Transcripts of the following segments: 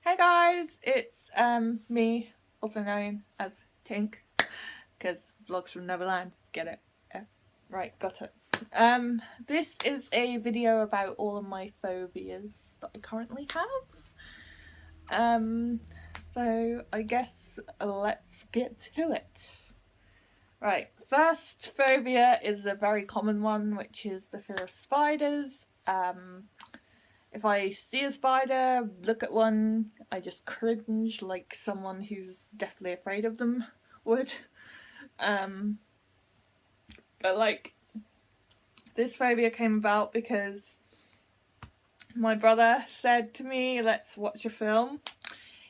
Hey guys, it's me, also known as Tink, because vlogs from Neverland, get it? Yeah. Right, got it. This is a video about all of my phobias that I currently have. So I guess let's get to it. Right, first phobia is a very common one, which is the fear of spiders. If I see a spider, look at one, I just cringe like someone who's definitely afraid of them would. But like, this phobia came about because my brother said to me, let's watch a film.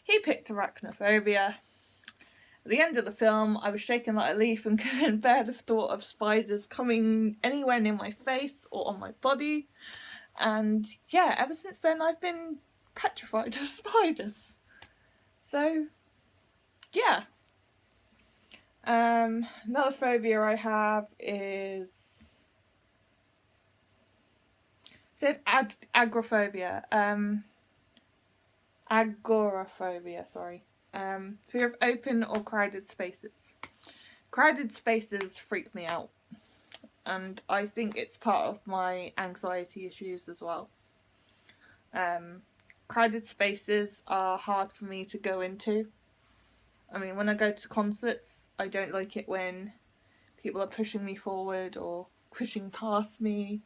He picked arachnophobia. At the end of the film, I was shaking like a leaf and couldn't bear the thought of spiders coming anywhere near my face or on my body. And yeah, ever since then I've been petrified of spiders. So yeah. Another phobia I have is agoraphobia. Agoraphobia, sorry. Fear of open or crowded spaces. Crowded spaces freak me out, and I think it's part of my anxiety issues as well. Crowded spaces are hard for me to go into. I mean, when I go to concerts, I don't like it when people are pushing me forward or pushing past me.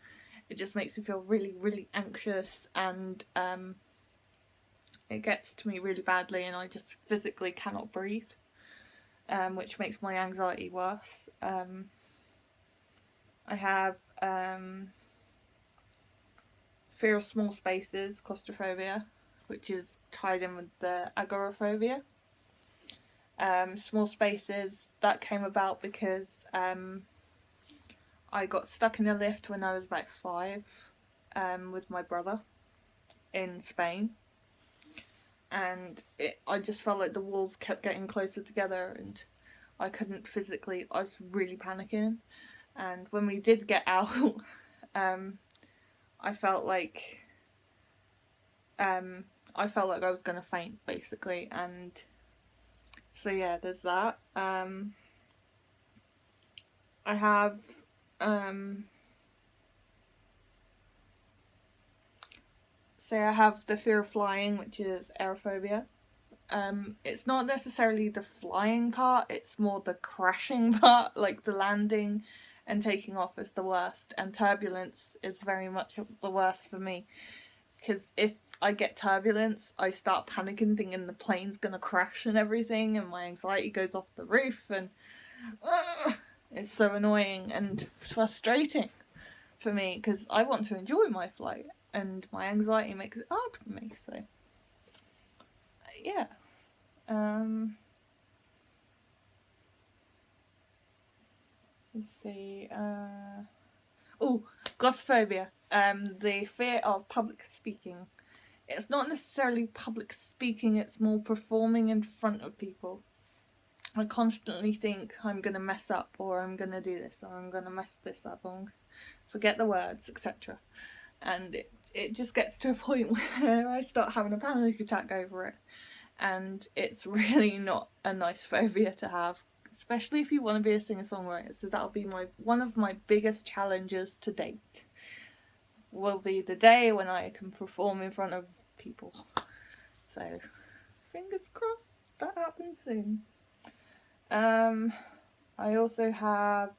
It just makes me feel really, really anxious, and it gets to me really badly, and I just physically cannot breathe, which makes my anxiety worse. I have fear of small spaces, claustrophobia, which is tied in with the agoraphobia. Small spaces, that came about because I got stuck in a lift when I was about 5 with my brother in Spain, and I just felt like the walls kept getting closer together and I couldn't physically, I was really panicking, and when we did get out I felt like I was gonna faint basically, and so yeah, there's that. I have I have the fear of flying, which is aerophobia. It's not necessarily the flying part, it's more the crashing part, like the landing and taking off is the worst, and turbulence is very much the worst for me, because if I get turbulence, I start panicking, thinking the plane's gonna crash and everything, and my anxiety goes off the roof, and it's so annoying and frustrating for me because I want to enjoy my flight, and my anxiety makes it hard for me. So yeah. Let's see. Oh, glossophobia. The fear of public speaking. It's not necessarily public speaking, it's more performing in front of people. I constantly think I'm going to mess up, or I'm going to do this, or I'm going to mess this up, or forget the words, etc. And it just gets to a point where I start having a panic attack over it. And it's really not a nice phobia to have, especially if you want to be a singer-songwriter. So that'll be one of my biggest challenges to date. Will be the day when I can perform in front of people. So fingers crossed that happens soon. I also have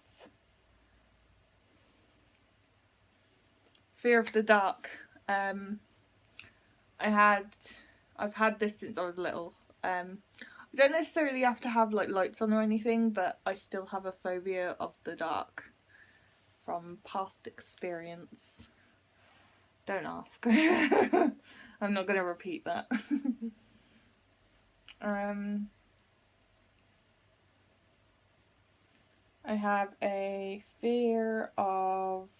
fear of the dark. I've had this since I was little. I don't necessarily have to have like lights on or anything, but I still have a phobia of the dark from past experience. Don't ask. I'm not going to repeat that. I have a fear of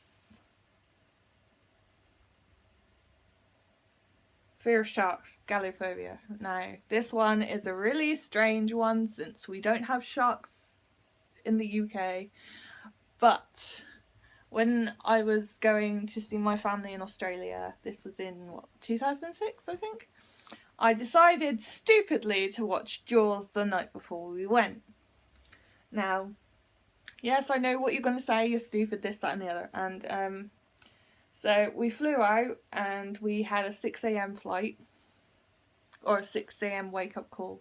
sharks, gallophobia. Now, this one is a really strange one since we don't have sharks in the UK, but when I was going to see my family in Australia, this was in 2006 I think, I decided stupidly to watch Jaws the night before we went. Now, yes, I know what you're going to say, you're stupid, this, that and the other. And so we flew out and we had a 6 a.m. flight, or a 6 a.m. wake up call.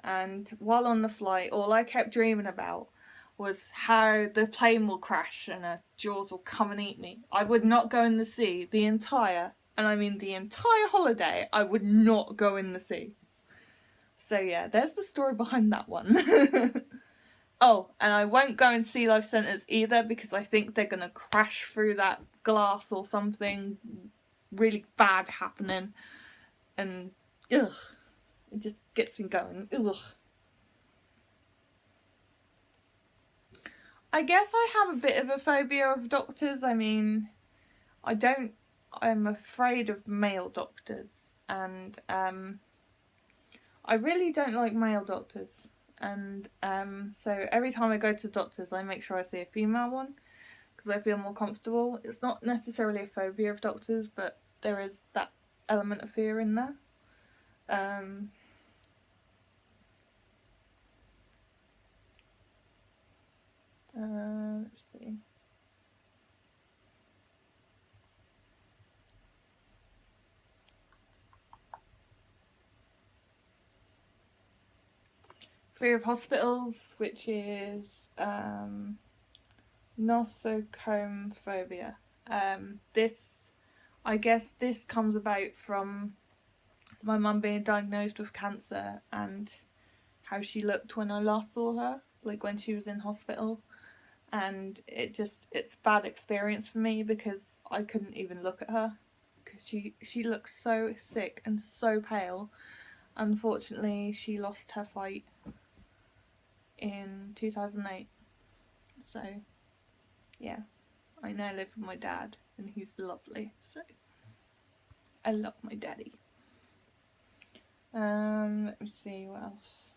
And while on the flight, all I kept dreaming about was how the plane will crash and Jaws will come and eat me. I would not go in the sea the entire, and I mean the entire holiday, I would not go in the sea. So yeah, there's the story behind that one. Oh, and I won't go in Sea Life Centres either because I think they're going to crash through that glass or something really bad happening. And ugh, it just gets me going. Ugh. I guess I have a bit of a phobia of doctors. I mean, I'm afraid of male doctors, and I really don't like male doctors. And so every time I go to doctors, I make sure I see a female one because I feel more comfortable. It's not necessarily a phobia of doctors, but there is that element of fear in there. Let's see. Fear of hospitals, which is nosocomophobia. I guess this comes about from my mum being diagnosed with cancer and how she looked when I last saw her, like when she was in hospital. And it's a bad experience for me because I couldn't even look at her because she looks so sick and so pale. Unfortunately, she lost her fight in 2008. So yeah, I now live with my dad and he's lovely. So I love my daddy. Let me see what else.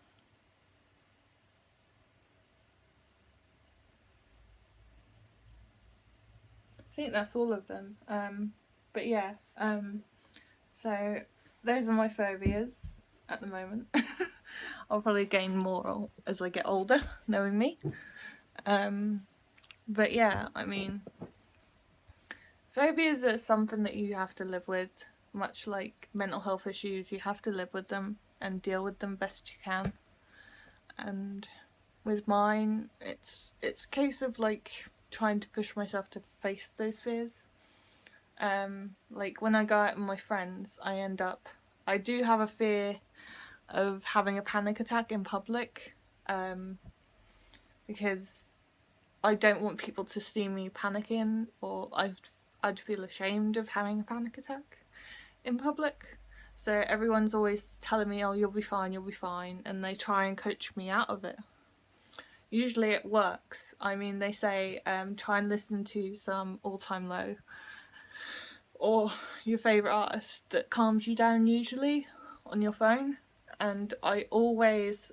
I think that's all of them. But yeah, so those are my phobias at the moment. I'll probably gain more as I get older, knowing me. But yeah, I mean, phobias are something that you have to live with, much like mental health issues. You have to live with them and deal with them best you can. And with mine, it's a case of like trying to push myself to face those fears. Like when I go out with my friends, I do have a fear of having a panic attack in public, because I don't want people to see me panicking, or I'd feel ashamed of having a panic attack in public. So everyone's always telling me, oh, you'll be fine, and they try and coach me out of it. Usually it works. I mean, they say try and listen to some All Time Low or your favourite artist that calms you down usually on your phone, and I always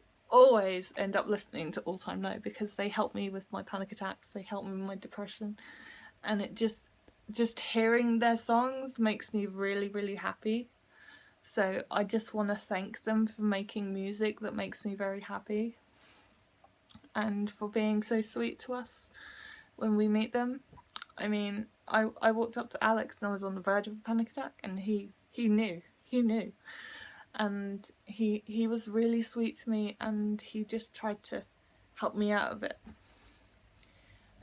end up listening to All Time Low because they help me with my panic attacks, they help me with my depression, and it just hearing their songs makes me really, really happy. So I just want to thank them for making music that makes me very happy and for being so sweet to us when we meet them. I mean, I walked up to Alex and I was on the verge of a panic attack, and he knew. And he was really sweet to me, and he just tried to help me out of it.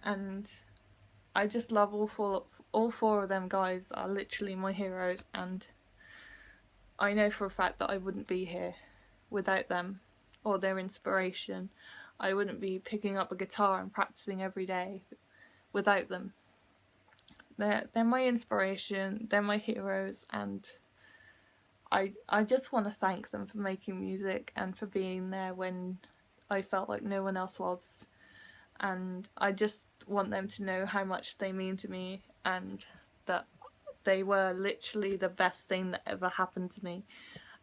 And I just love all four of them guys are literally my heroes, and I know for a fact that I wouldn't be here without them or their inspiration. I wouldn't be picking up a guitar and practicing every day without them. They're my inspiration, they're my heroes, and I just want to thank them for making music and for being there when I felt like no one else was. And I just want them to know how much they mean to me, and that they were literally the best thing that ever happened to me,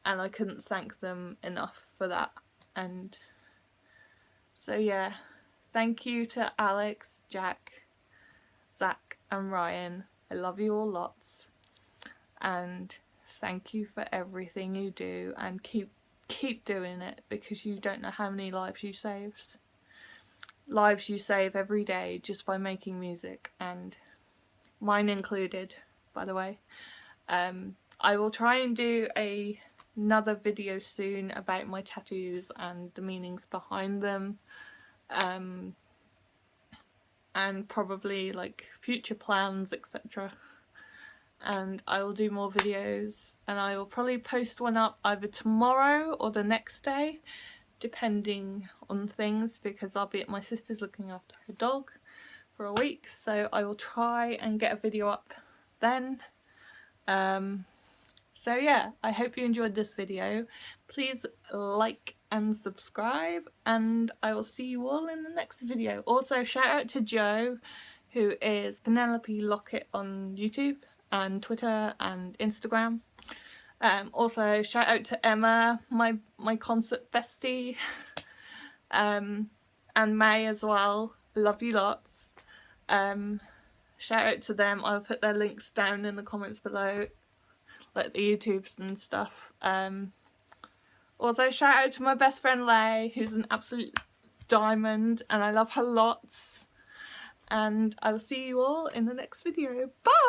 and I couldn't thank them enough for that. And so yeah, thank you to Alex, Jack, Zach and Ryan. I love you all lots, and thank you for everything you do, and keep doing it, because you don't know how many lives you save every day just by making music, and mine included, by the way. I will try and do another video soon about my tattoos and the meanings behind them, and probably like future plans, etc. And I will do more videos, and I will probably post one up either tomorrow or the next day, depending on things, because I'll be at my sister's looking after her dog for a week, so I will try and get a video up then. So yeah, I hope you enjoyed this video. Please like and subscribe, and I will see you all in the next video. Also, shout out to Joe, who is Penelope Lockett on YouTube and Twitter and Instagram. Also, shout out to Emma, my concert bestie, and May as well. Love you lots. Shout out to them. I'll put their links down in the comments below, like the YouTubes and stuff. Also, shout out to my best friend Lay, who's an absolute diamond, and I love her lots. And I will see you all in the next video. Bye!